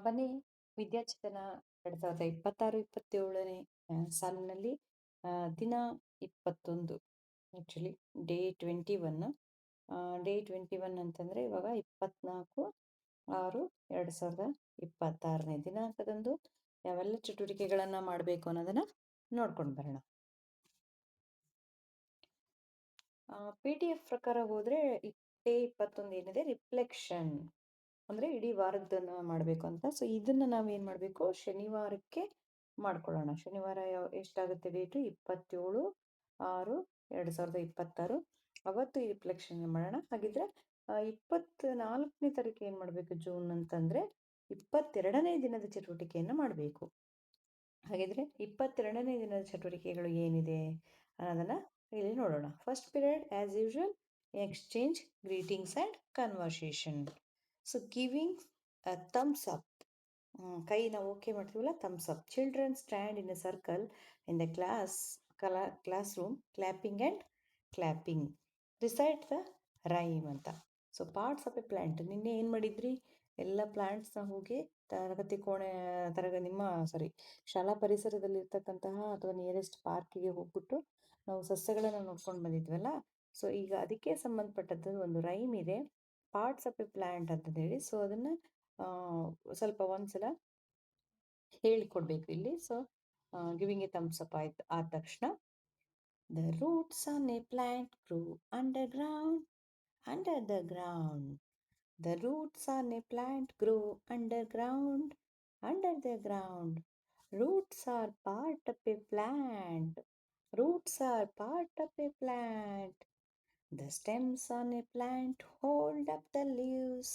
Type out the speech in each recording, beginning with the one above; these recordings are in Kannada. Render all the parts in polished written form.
ಬನ್ನಿ ವಿದ್ಯಾಚೇತನ 2026-27ನೇ ಸಾಲಿನಲ್ಲಿ ಆ, ದಿನ 21 ಆ್ಯಕ್ಚುಲಿ ಡೇ 21. ಡೇ 21 ಅಂತಂದರೆ ಇವಾಗ 24/6/2026ನೇ ದಿನಾಂಕದಂದು ಯಾವೆಲ್ಲ ಚಟುವಟಿಕೆಗಳನ್ನು ಮಾಡಬೇಕು ಅನ್ನೋದನ್ನು ನೋಡ್ಕೊಂಡು ಬರೋಣ. PDF ಪ್ರಕಾರ ಹೋದರೆ ಡೇ 21 ಏನಿದೆ ರಿಫ್ಲೆಕ್ಷನ್ ಅಂದರೆ ಇಡೀ ವಾರದ್ದನ್ನ ಮಾಡಬೇಕು ಅಂತ. ಸೊ ಇದನ್ನು ನಾವೇನು ಮಾಡಬೇಕು, ಶನಿವಾರಕ್ಕೆ ಮಾಡ್ಕೊಳ್ಳೋಣ. ಶನಿವಾರ ಎಷ್ಟಾಗುತ್ತೆ ಡೇಟು? 27/6/2026. ಅವತ್ತು ಈ ರಿಫ್ಲೆಕ್ಷನ್ ಮಾಡೋಣ. ಹಾಗಿದ್ರೆ 24ನೇ ತಾರೀಕು ಏನು ಮಾಡಬೇಕು ಜೂನ್ ಅಂತಂದರೆ 22ನೇ ದಿನದ ಚಟುವಟಿಕೆಯನ್ನು ಮಾಡಬೇಕು. ಹಾಗಿದ್ರೆ 22ನೇ ದಿನದ ಚಟುವಟಿಕೆಗಳು ಏನಿದೆ ಅನ್ನೋದನ್ನು ಇಲ್ಲಿ ನೋಡೋಣ. First period as usual exchange greetings and conversation. So giving thumbs up, ಕೈ ನಾವು ಓಕೆ ಮಾಡ್ತೀವಲ್ಲ, thumbs up. Children stand in a circle in the classroom clapping and clapping. Recite the rhyme ಅಂತ. So parts of a plant. ನಿನ್ನೆ ಏನು ಮಾಡಿದ್ರಿ? ಎಲ್ಲ ಪ್ಲ್ಯಾಂಟ್ಸ್ನ ಹೋಗಿ ಶಾಲಾ ಪರಿಸರದಲ್ಲಿರ್ತಕ್ಕಂತಹ ಅಥವಾ ನಿಯರೆಸ್ಟ್ ಪಾರ್ಕಿಗೆ ಹೋಗ್ಬಿಟ್ಟು ನಾವು ಸಸ್ಯಗಳನ್ನು ನೋಡ್ಕೊಂಡು ಬಂದಿದ್ವಲ್ಲ. ಸೊ ಈಗ ಅದಕ್ಕೆ ಸಂಬಂಧಪಟ್ಟದ್ದು ಒಂದು ರೈಮ್ ಇದೆ, ಪಾರ್ಟ್ಸ್ ಆಫ್ ಎ ಪ್ಲ್ಯಾಂಟ್ ಅಂತ ಹೇಳಿ. ಸೊ ಅದನ್ನು ಸ್ವಲ್ಪ ಒಂದ್ಸಲ ಹೇಳಿಕೊಡ್ಬೇಕು ಇಲ್ಲಿ. So giving A thumbs up ಆದ ತಕ್ಷಣ, the roots on A plant grow under the ground. The roots on a plant grow underground. Roots are part of a plant. The stems on a plant hold up the leaves.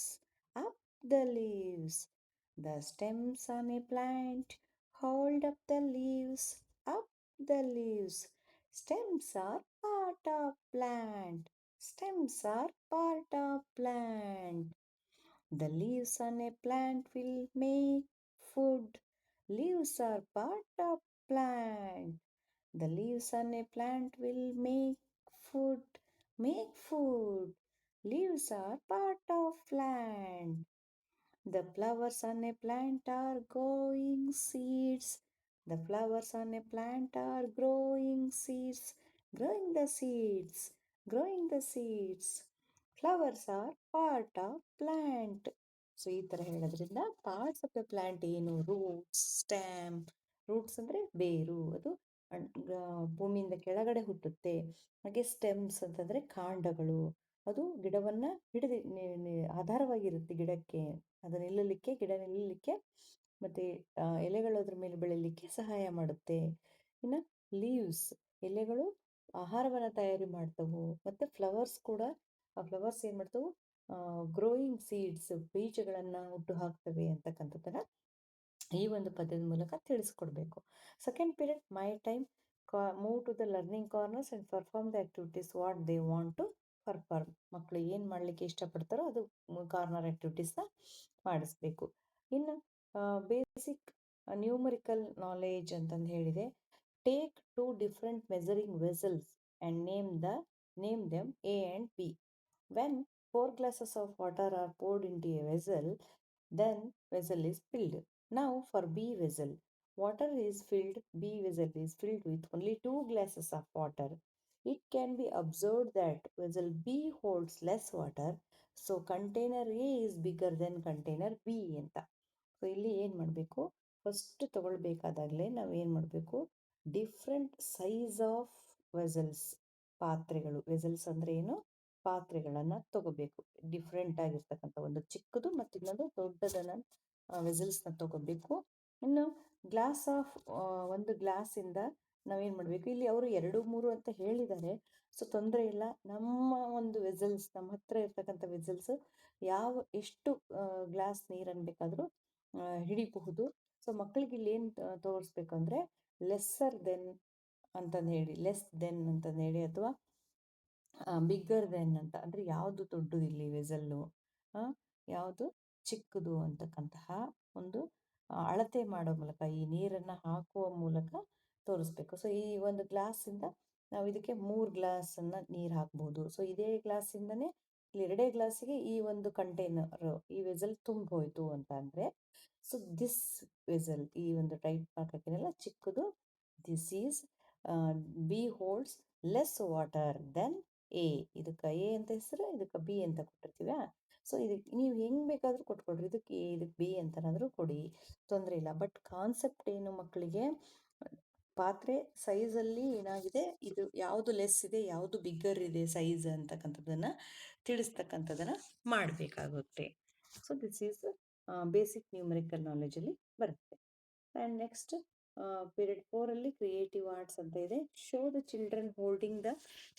The stems on a plant hold up the leaves. Stems are part of plant. The leaves on a plant will make food. Leaves are part of plant. The leaves on a plant will make food. Leaves are part of plant. The flowers on a plant are growing seeds. Growing the seeds. Flowers are part of plant. So ಈ ಥರ ಹೇಳೋದ್ರಿಂದ ಪಾರ್ಟ್ಸ್ ಆಫ್ ದ ಪ್ಲ್ಯಾಂಟ್ ಏನು? ರೂಟ್ಸ್, ಸ್ಟ್ಯಾಮ್. ರೂಟ್ಸ್ ಅಂದರೆ ಬೇರು, ಅದು ಭೂಮಿಯಿಂದ ಕೆಳಗಡೆ ಹುಟ್ಟುತ್ತೆ. ಹಾಗೆ ಸ್ಟೆಮ್ಸ್ ಅಂತಂದರೆ ಕಾಂಡಗಳು, ಅದು ಗಿಡವನ್ನು ಆಧಾರವಾಗಿರುತ್ತೆ ಗಿಡಕ್ಕೆ, ಗಿಡ ನಿಲ್ಲಲಿಕ್ಕೆ ಮತ್ತು ಎಲೆಗಳು ಅದ್ರ ಮೇಲೆ ಬೆಳೀಲಿಕ್ಕೆ ಸಹಾಯ ಮಾಡುತ್ತೆ. ಇನ್ನು ಲೀವ್ಸ್, ಎಲೆಗಳು ಆಹಾರವನ್ನು ತಯಾರಿ ಮಾಡ್ತವು. ಮತ್ತು ಫ್ಲವರ್ಸ್ ಕೂಡ, ಆ ಫ್ಲವರ್ಸ್ ಏನು ಮಾಡ್ತವು? ಗ್ರೋಯಿಂಗ್ ಸೀಡ್ಸ್, ಬೀಜಗಳನ್ನು ಹುಟ್ಟು ಹಾಕ್ತವೆ ಅಂತಕ್ಕಂಥದ್ದನ್ನು ಈ ಒಂದು ಪದ್ಯದ ಮೂಲಕ ತಿಳಿಸ್ಕೊಡ್ಬೇಕು. Second period my time, move to the learning corners and perform the activities what they want to perform. ಮಕ್ಕಳು ಏನು ಮಾಡಲಿಕ್ಕೆ ಇಷ್ಟಪಡ್ತಾರೋ ಅದು ಕಾರ್ನರ್ ಆ್ಯಕ್ಟಿವಿಟೀಸ್ನ ಮಾಡಿಸ್ಬೇಕು. ಇನ್ನು ಬೇಸಿಕ್ ನ್ಯೂಮರಿಕಲ್ ನಾಲೆಜ್ ಅಂತಂದು ಹೇಳಿದೆ. Take 2 different measuring vessels and name them A and B. When 4 glasses of water are poured into a vessel, then vessel is filled. Now for B vessel, water is filled. B vessel is filled with only 2 glasses of water. It can be observed that vessel B holds less water, so container A is bigger than container B ಅಂತ. ಸೊ ಇಲ್ಲಿ ಏನು ಮಾಡಬೇಕು? ಫಸ್ಟ್ ತಗೊಳ್ಬೇಕಾದಾಗಲೇ ನಾವು ಏನು ಮಾಡಬೇಕು? ಡಿಫ್ರೆಂಟ್ ಸೈಜ್ ಆಫ್ ವೆಸಲ್ಸ್, ಪಾತ್ರೆಗಳು. ವೆಸಲ್ಸ್ ಅಂದರೆ ಏನು? ಪಾತ್ರೆಗಳನ್ನು ತಗೋಬೇಕು. ಡಿಫ್ರೆಂಟ್ ಆಗಿರ್ತಕ್ಕಂಥ ಒಂದು ಚಿಕ್ಕದು ಮತ್ತು ಇನ್ನೊಂದು ದೊಡ್ಡದನ್ನು ವೆಸಲ್ಸ್ನ ತಗೋಬೇಕು. ಇನ್ನು ಒಂದು ಗ್ಲಾಸಿಂದ ನಾವೇನು ಮಾಡಬೇಕು? ಇಲ್ಲಿ ಅವರು 2, 3 ಅಂತ ಹೇಳಿದ್ದಾರೆ. ಸೊ ತೊಂದರೆ ಇಲ್ಲ, ನಮ್ಮ ಒಂದು ವೆಸಲ್ಸ್, ನಮ್ಮ ಹತ್ರ ಇರ್ತಕ್ಕಂಥ ವೆಸಲ್ಸ್ ಎಷ್ಟು ಗ್ಲಾಸ್ ನೀರನ್ನು ಬೇಕಾದರೂ ಹಿಡಿಬಹುದು. ಸೊ ಮಕ್ಕಳಿಗೆ ಇಲ್ಲಿ ಏನು ತೋರಿಸ್ಬೇಕಂದ್ರೆ ಲೆಸ್ಸರ್ ದೆನ್ ಅಂತಂದು ಹೇಳಿ ಅಥವಾ ಬಿಗ್ಗರ್ ದೆನ್ ಅಂತ. ಅಂದರೆ ಯಾವುದು ದೊಡ್ಡದು ಇಲ್ಲಿ ವೆಸಲ್ಲು, ಯಾವುದು ಚಿಕ್ಕದು ಅಂತಕ್ಕಂತಹ ಒಂದು ಅಳತೆ ಮಾಡೋ ಮೂಲಕ, ಈ ನೀರನ್ನು ಹಾಕುವ ಮೂಲಕ ತೋರಿಸ್ಬೇಕು. ಸೊ ಈ ಒಂದು ಗ್ಲಾಸಿಂದ ನಾವು ಇದಕ್ಕೆ 3 ಗ್ಲಾಸನ್ನು ನೀರು ಹಾಕ್ಬೋದು. ಸೊ ಇದೇ ಗ್ಲಾಸಿಂದನೇ ಇಲ್ಲಿ 2 ಗ್ಲಾಸಿಗೆ ಈ ಒಂದು ಕಂಟೈನರ್, ಈ ವೆಸಲ್ ತುಂಬ ಹೋಯ್ತು ಅಂತ ಅಂದರೆ, ಸೊ ದಿಸ್ ವೆಸಲ್, ಈ ಒಂದು ಟೈಟ್ ಹಾಕಕ್ಕೆಲ್ಲ ಚಿಕ್ಕದು, this is B holds less water than A. ಇದಕ್ಕೆ ಎ ಅಂತ ಹೆಸರು, ಇದಕ್ಕೆ ಬಿ ಅಂತ ಕೊಟ್ಟಿರ್ತೀವ. ಸೊ ಇದಕ್ಕೆ ನೀವು ಹೆಂಗೆ ಬೇಕಾದರೂ ಕೊಟ್ಕೊಡ್ರಿ, ಇದಕ್ಕೆ ಎ ಇದಕ್ಕೆ ಬಿ ಅಂತನಾದರೂ ಕೊಡಿ, ತೊಂದರೆ ಇಲ್ಲ. ಬಟ್ ಕಾನ್ಸೆಪ್ಟ್ ಏನು ಮಕ್ಕಳಿಗೆ, ಪಾತ್ರೆ ಸೈಜಲ್ಲಿ ಏನಾಗಿದೆ, ಇದು ಯಾವುದು ಲೆಸ್ ಇದೆ ಯಾವುದು ಬಿಗ್ಗರ್ ಇದೆ ಸೈಜ್ ಅಂತಕ್ಕಂಥದ್ದನ್ನು ತಿಳಿಸ್ತಕ್ಕಂಥದ್ದನ್ನು ಮಾಡಬೇಕಾಗುತ್ತೆ. So this is basic numerical ನಾಲೆಜಲ್ಲಿ ಬರುತ್ತೆ. ಆ್ಯಂಡ್ ನೆಕ್ಸ್ಟ್ ಪೀರಿಯಡ್ 4ಅಲ್ಲಿ ಕ್ರಿಯೇಟಿವ್ ಆರ್ಟ್ಸ್ ಅಂತ ಇದೆ. Show the children holding the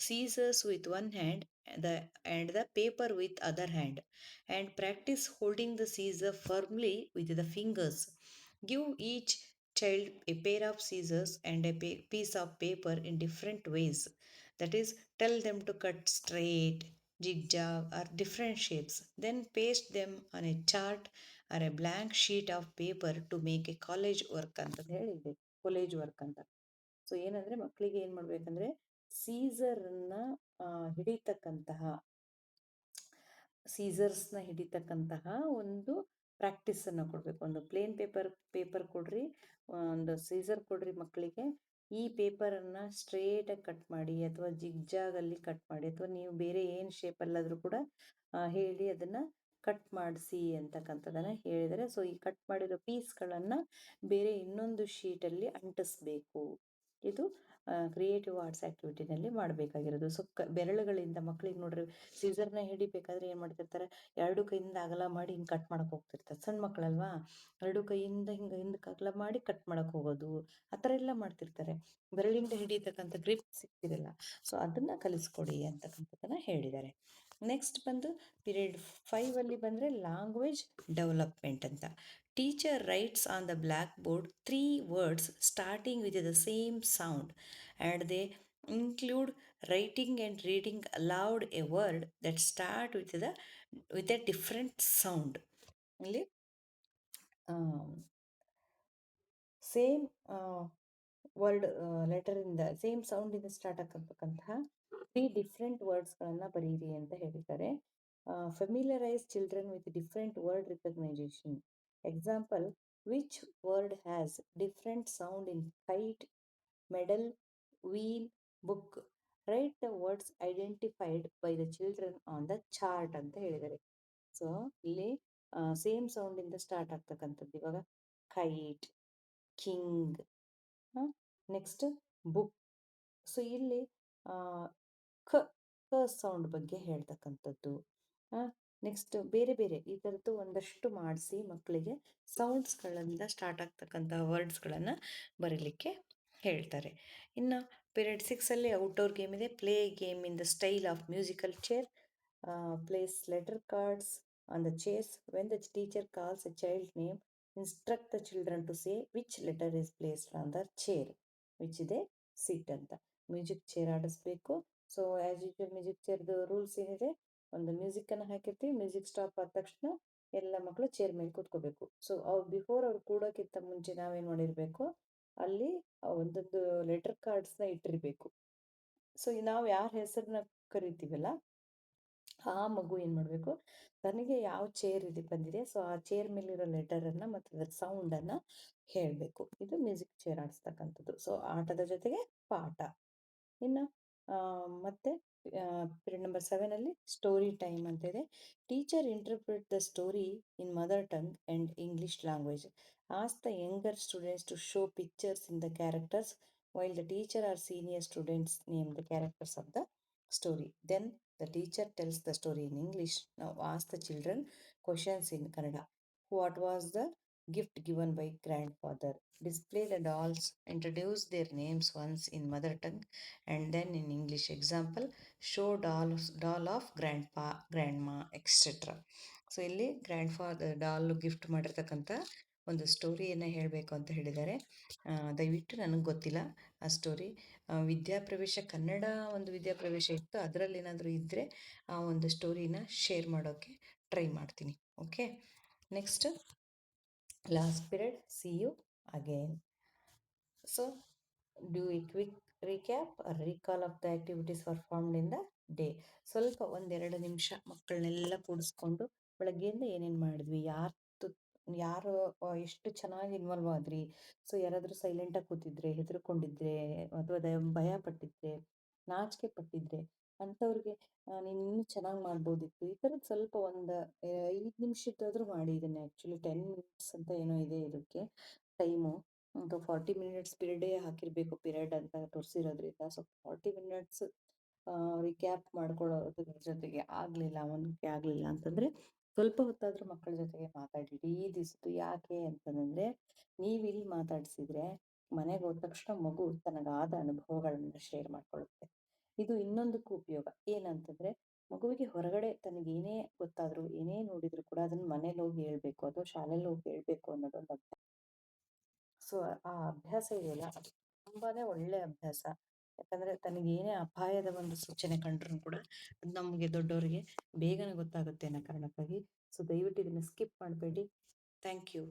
scissors with one hand and the paper with other hand and practise holding the scissor firmly with the fingers. Give each child a pair of scissors and a piece of paper in different ways. That is, tell them to cut straight, zigzag, or different shapes. Then paste them on a chart or a blank sheet of paper to make a college work ಅಂತ ಹೇಳಿದೆ. ಕಾಲೇಜ್ ವರ್ಕ್ ಅಂತ. ಸೊ ಏನಂದರೆ ಮಕ್ಕಳಿಗೆ ಏನು ಮಾಡಬೇಕಂದ್ರೆ, ಸೀಸರನ್ನು ಹಿಡಿತಕ್ಕಂತಹ, ಸೀಸರ್ಸ್ನ ಹಿಡಿತಕ್ಕಂತಹ ಒಂದು ಪ್ರಾಕ್ಟೀಸನ್ನು ಕೊಡಬೇಕು. ಒಂದು ಪ್ಲೇನ್ ಪೇಪರ್ ಕೊಡ್ರಿ, ಒಂದು ಸೀಸರ್ ಕೊಡ್ರಿ ಮಕ್ಕಳಿಗೆ. ಈ ಪೇಪರನ್ನು ಸ್ಟ್ರೇಟಾಗಿ ಕಟ್ ಮಾಡಿ, ಅಥವಾ ಜಿಗ್ಜಾಗಲ್ಲಿ ಕಟ್ ಮಾಡಿ, ಅಥವಾ ನೀವು ಬೇರೆ ಏನು ಶೇಪಲ್ಲಾದರೂ ಕೂಡ ಹೇಳಿ ಅದನ್ನು ಕಟ್ ಮಾಡಿಸಿ ಅಂತಕ್ಕಂಥದ್ದನ್ನು ಹೇಳಿದರೆ, ಸೊ ಈ ಕಟ್ ಮಾಡಿರೋ ಪೀಸ್ಗಳನ್ನು ಬೇರೆ ಇನ್ನೊಂದು ಶೀಟಲ್ಲಿ ಅಂಟಿಸ್ಬೇಕು. ಇದು ಕ್ರಿಯೇಟಿವ್ ಆರ್ಟ್ಸ್ ಆ್ಯಕ್ಟಿವಿಟಿನಲ್ಲಿ ಮಾಡಬೇಕಾಗಿರೋದು. ಸೊ ಬೆರಳುಗಳಿಂದ ಮಕ್ಕಳಿಗೆ ನೋಡ್ರಿ, ಸೀಸರ್ನ ಹಿಡಿಬೇಕಾದ್ರೆ ಏನು ಮಾಡ್ತಿರ್ತಾರೆ, ಎರಡು ಕೈಯಿಂದ ಅಗಲ ಮಾಡಿ ಹಿಂಗೆ ಕಟ್ ಮಾಡಕ್ಕೆ ಹೋಗ್ತಿರ್ತಾರೆ. ಸಣ್ಣ ಮಕ್ಕಳಲ್ವಾ, ಎರಡು ಕೈಯಿಂದ ಹಿಂಗೆ ಹಿಂದಕ್ಕೆ ಅಗಲ ಮಾಡಿ ಕಟ್ ಮಾಡಕ್ಕೆ ಹೋಗೋದು, ಆ ಥರ ಎಲ್ಲ ಮಾಡ್ತಿರ್ತಾರೆ. ಬೆರಳಿಂದ ಹಿಡಿಯತಕ್ಕಂಥ ಗ್ರಿಪ್ ಸಿಗ್ತಿರಲ್ಲ. ಸೊ ಅದನ್ನು ಕಲಿಸ್ಕೊಡಿ ಅಂತಕ್ಕಂಥದ್ದನ್ನು ಹೇಳಿದ್ದಾರೆ. ನೆಕ್ಸ್ಟ್ ಬಂದು ಪೀರಿಯಡ್ 5ಅಲ್ಲಿ ಬಂದರೆ ಲ್ಯಾಂಗ್ವೇಜ್ ಡೆವಲಪ್ಮೆಂಟ್ ಅಂತ. Teacher rights on the black board 3 words starting with the same sound and they include writing and reading aloud a word that start with a different sound. ಇಲ್ಲಿ ಸೇಮ್ ವರ್ಡ್ ಲೆಟರಿಂದ, ಸೇಮ್ ಸೌಂಡಿಂದ ಸ್ಟಾರ್ಟ್ ಆಗತಕ್ಕಂತಹ 3 ಡಿಫ್ರೆಂಟ್ ವರ್ಡ್ಸ್ಗಳನ್ನು ಬರೀರಿ ಅಂತ ಹೇಳಿದ್ದಾರೆ. Familiarise children with different word recognition. Example, which word has different sound in kite, medal, wheel, book. Write the words identified by the children on the chart ಅಂತ ಹೇಳಿದ್ದಾರೆ. ಸೊ ಇಲ್ಲಿ ಸೇಮ್ ಸೌಂಡಿಂದ ಸ್ಟಾರ್ಟ್ ಆಗ್ತಕ್ಕಂಥದ್ದು ಇವಾಗ kite, king, next book. So ಇಲ್ಲಿ ಕ ಸೌಂಡ್ ಬಗ್ಗೆ ಹೇಳ್ತಕ್ಕಂಥದ್ದು. ನೆಕ್ಸ್ಟ್ ಬೇರೆ ಬೇರೆ ಈ ಥರದ್ದು ಒಂದಷ್ಟು ಮಾಡಿಸಿ ಮಕ್ಕಳಿಗೆ ಸೌಂಡ್ಸ್ಗಳಿಂದ ಸ್ಟಾರ್ಟ್ ಆಗ್ತಕ್ಕಂಥ ವರ್ಡ್ಸ್ಗಳನ್ನು ಬರೀಲಿಕ್ಕೆ ಹೇಳ್ತಾರೆ. ಇನ್ನು ಪೀರಿಯಡ್ 6ಅಲ್ಲಿ ಔಟ್ಡೋರ್ ಗೇಮ್ ಇದೆ. Play game in the style of musical chair. Place letter cards on the chairs. When the teacher calls a child name, instruct the children to say which letter is placed on the chair, which ಇದೆ ಸೀಟ್ ಅಂತ. ಮ್ಯೂಸಿಕ್ ಚೇರ್ ಆಡಿಸ್ಬೇಕು. ಸೊ ಆ್ಯಸ್ ಯೂಶುವಲ್ ಮ್ಯೂಸಿಕ್ ಚೇರ್ದು ರೂಲ್ಸ್ ಏನಿದೆ, ಒಂದು ಮ್ಯೂಸಿಕ್ಕನ್ನು ಹಾಕಿರ್ತೀವಿ, ಮ್ಯೂಸಿಕ್ ಸ್ಟಾಪ್ ಆದ ತಕ್ಷಣ ಎಲ್ಲ ಮಕ್ಕಳು ಚೇರ್ ಮೇಲೆ ಕೂತ್ಕೋಬೇಕು. ಸೊ ಬಿಫೋರ್ ಅವ್ರು ಕೂಡೋಕ್ಕಿಂತ ಮುಂಚೆ ನಾವೇನು ಮಾಡಿರಬೇಕು, ಅಲ್ಲಿ ಒಂದೊಂದು ಲೆಟರ್ ಕಾರ್ಡ್ಸ್ನ ಇಟ್ಟಿರಬೇಕು. ಸೊ ನಾವು ಯಾರ ಹೆಸರನ್ನ ಕರಿತೀವಲ್ಲ, ಆ ಮಗು ಏನು ಮಾಡಬೇಕು, ತನಗೆ ಯಾವ ಚೇರ್ ಬಂದಿದೆ, ಸೊ ಆ ಚೇರ್ ಮೇಲಿರೋ ಲೆಟರನ್ನು ಮತ್ತು ಅದರ ಸೌಂಡನ್ನು ಹೇಳಬೇಕು. ಇದು ಮ್ಯೂಸಿಕ್ ಚೇರ್ ಆಡಿಸ್ತಕ್ಕಂಥದ್ದು. ಸೊ ಆಟದ ಜೊತೆಗೆ ಪಾಠ. ಇನ್ನು ಮತ್ತೆ ಪೀರಿಯಡ್ ನಂಬರ್ 7ಅಲ್ಲಿ ಸ್ಟೋರಿ ಟೈಮ್ ಅಂತ ಇದೆ. Teacher interpret the story in mother tongue and English language. Ask the younger students to show pictures in the characters while the teacher or senior students name the characters of the story. Then the teacher tells the story in English. Now ask the children questions in Kannada. What was the gift given by grandfather? Display the dolls. Introduce their names once in mother tongue and then in English. Example, show doll of grandpa, grandma, etc. So ಇಲ್ಲಿ ಗ್ರ್ಯಾಂಡ್ ಫಾದರ್ ಡಾಲ್ ಗಿಫ್ಟ್ ಮಾಡಿರ್ತಕ್ಕಂಥ ಒಂದು ಸ್ಟೋರಿಯನ್ನು ಹೇಳಬೇಕು ಅಂತ ಹೇಳಿದ್ದಾರೆ. ದಯವಿಟ್ಟು ನನಗೆ ಗೊತ್ತಿಲ್ಲ ಆ ಸ್ಟೋರಿ. ವಿದ್ಯಾಪ್ರವೇಶ ಕನ್ನಡ ಒಂದು ವಿದ್ಯಾಪ್ರವೇಶ ಇತ್ತು, ಅದರಲ್ಲಿ ಏನಾದರೂ ಇದ್ದರೆ ಆ ಒಂದು ಸ್ಟೋರಿನ ಶೇರ್ ಮಾಡೋಕ್ಕೆ ಟ್ರೈ ಮಾಡ್ತೀನಿ. Okay, next last period see you again. So do a quick recap, recall of the activities performed in the day. ಸ್ವಲ್ಪ ಒಂದೆರಡು ನಿಮಿಷ ಮಕ್ಕಳನ್ನೆಲ್ಲ ಕೂಡಿಸ್ಕೊಂಡು ಬೆಳಗ್ಗೆಯಿಂದ ಏನೇನು ಮಾಡಿದ್ವಿ, ಯಾರು ಎಷ್ಟು ಚೆನ್ನಾಗಿ ಇನ್ವಾಲ್ವ್ ಆದ್ರಿ. ಸೊ ಯಾರಾದರೂ ಸೈಲೆಂಟಾಗಿ ಕೂತಿದ್ರೆ, ಹೆದರ್ಕೊಂಡಿದ್ರೆ, ಅಥವಾ ಭಯ ಪಟ್ಟಿದ್ರೆ, ನಾಚಿಕೆ ಪಟ್ಟಿದ್ರೆ ಅಂಥವ್ರಿಗೆ ನೀನು ಇನ್ನೂ ಚೆನ್ನಾಗಿ ಮಾಡ್ಬೋದಿತ್ತು, ಈ ಥರದ್ದು ಸ್ವಲ್ಪ ಒಂದು 5 ನಿಮಿಷದ್ದಾದ್ರೂ ಮಾಡಿ. ಇದನ್ನು ಆ್ಯಕ್ಚುಲಿ 10 ಮಿನಿಟ್ಸ್ ಅಂತ ಏನೋ ಇದೆ ಇದಕ್ಕೆ ಟೈಮು. ಒಂದು 40 ಮಿನಿಟ್ಸ್ ಪರ್ ಡೇ ಹಾಕಿರಬೇಕು ಪಿರಿಯಡ್ ಅಂತ ತೋರಿಸಿರೋದ್ರಿಂದ. ಸೊ 40 ಮಿನಿಟ್ಸ್ ರಿಕ್ಯಾಪ್ ಮಾಡ್ಕೊಳ್ಳೋದ್ರ ಜೊತೆಗೆ ಆಗಲಿಲ್ಲ ಅಂತಂದರೆ ಸ್ವಲ್ಪ ಹೊತ್ತಾದರೂ ಮಕ್ಕಳ ಜೊತೆಗೆ ಮಾತಾಡಿ. ಇಡೀ ದಿವಸದ್ದು ಯಾಕೆ ಅಂತಂದರೆ, ನೀವು ಇಲ್ಲಿ ಮಾತಾಡಿಸಿದ್ರೆ ಮನೆಗೆ ಹೋದ ತಕ್ಷಣ ಮಗು ತನಗಾದ ಅನುಭವಗಳನ್ನು ಶೇರ್ ಮಾಡ್ಕೊಳ್ಳುತ್ತೆ. ಇದು ಇನ್ನೊಂದಕ್ಕೂ ಉಪಯೋಗ ಏನಂತಂದರೆ, ಮಗುವಿಗೆ ಹೊರಗಡೆ ತನಗೇನೇ ಗೊತ್ತಾದರೂ ಏನೇ ನೋಡಿದರೂ ಕೂಡ ಅದನ್ನು ಮನೇಲಿ ಹೋಗಿ ಹೇಳ್ಬೇಕು ಅಥವಾ ಶಾಲೆಯಲ್ಲಿ ಹೋಗಿ ಹೇಳ್ಬೇಕು ಅನ್ನೋದೊಂದು ಅಭ್ಯಾಸ. ಸೊ ಆ ಅಭ್ಯಾಸ ಇದೆಯಲ್ಲ, ಅದು ತುಂಬಾನೇ ಒಳ್ಳೆ ಅಭ್ಯಾಸ. ಯಾಕಂದ್ರೆ ತನಗೇನೇ ಅಪಾಯದ ಒಂದು ಸೂಚನೆ ಕಂಡ್ರೂ ಕೂಡ ಅದು ನಮಗೆ ದೊಡ್ಡವರಿಗೆ ಬೇಗನೆ ಗೊತ್ತಾಗುತ್ತೆ ಅನ್ನೋ ಕಾರಣಕ್ಕಾಗಿ. ಸೊ ದಯವಿಟ್ಟು ಇದನ್ನ ಸ್ಕಿಪ್ ಮಾಡಬೇಡಿ. Thank you.